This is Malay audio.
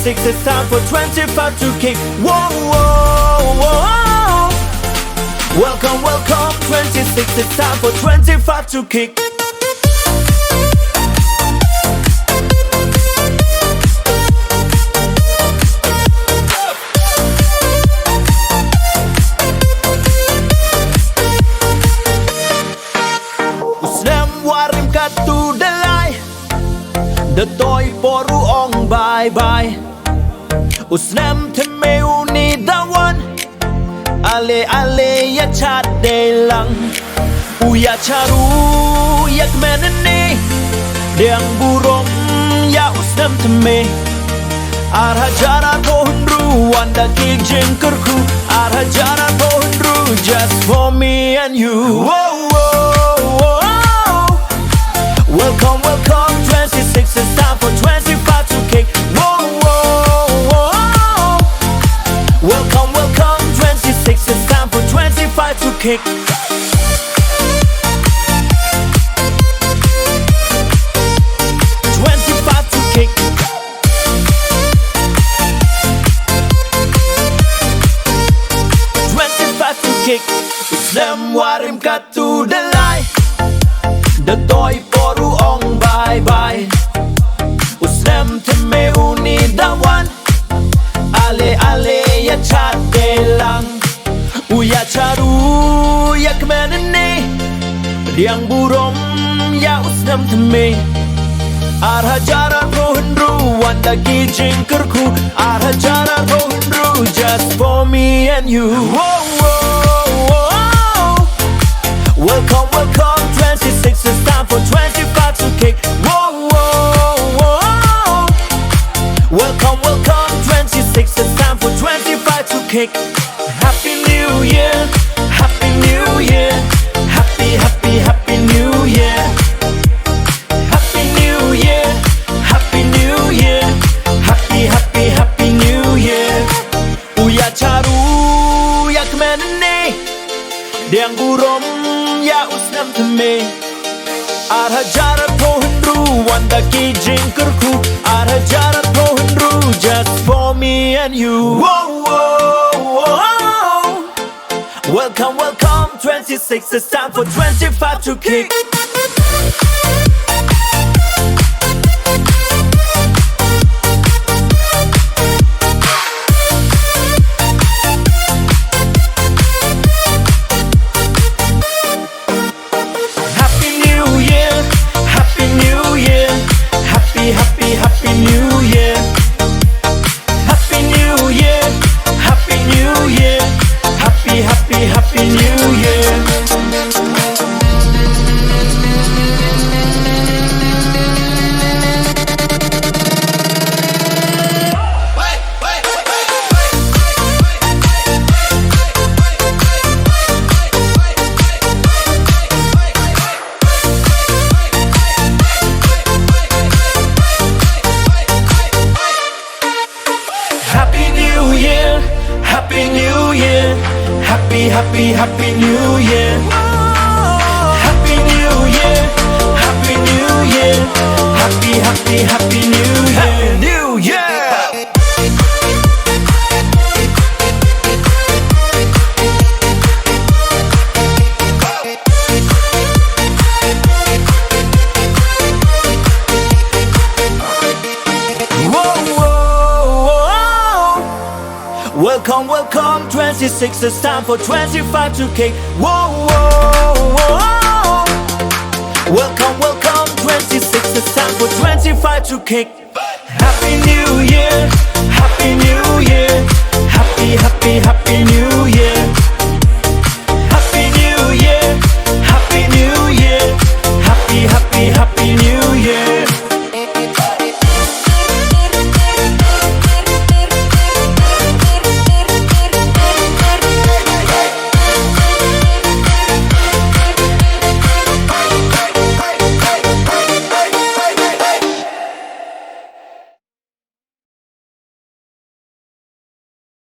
26, it's time for 25 to kick. Whoa, whoa, whoa. Welcome, welcome, 26, it's time for 25 to kick. Snem, warim, kattu, the toy poru ong bye bye. Snem thymme uni dawan. Ale ale ya chat de lang. Uya charu ya kmen ni. Pdiang Burom ya Snem thymme. Hajar pohonru wanda jing kyrkhu. Hajar pohonru just for me and you. Whoa, whoa, whoa. Welcome, welcome, 26, it's time for 25 to kick. Whoa, whoa, whoa. Welcome, welcome, 26, it's time for 25 to kick. 25 to kick. 25 to kick. Snem, warim, kattu, the toy poru ong bye bye. Snem thymme uni dawan. Ale ale ya chat de lang. Uya charu ya kmen ni. Pdiang Burom ya Snem thymme. Hajar pohonru wanda jing kyrkhu. Hajar pohonru just for me and you. Whoa, whoa, whoa. Welcome, welcome, 26, it's time for 25 to kick. Whoa, whoa, whoa. Welcome, welcome, 26, it's time for 25 to kick. Happy New Year, Happy New Year. Happy, happy, happy New Year. Happy New Year, Happy New Year. Happy, happy, happy New Year. Uya charu ya kmen ni. Pdiang Burom ya Snem thymme. Hajar pohonru wanda jing kyrkhu. Hajar pohonru just for me and you. Whoa, whoa, whoa. Welcome, welcome, 26, it's time for 25 to kick. Happy, happy New Year. Happy New Year, Happy New Year. Happy, happy, happy New Year. Happy New Year, Happy New Year. Happy, happy, happy New Year. Happy New Year, Happy New Year. Happy, happy, happy New Year. New Year. Welcome, welcome, 26, it's time for 25 to kick. Whoa, whoa, whoa. Welcome, welcome, 26, it's time for 25 to kick. Happy New Year.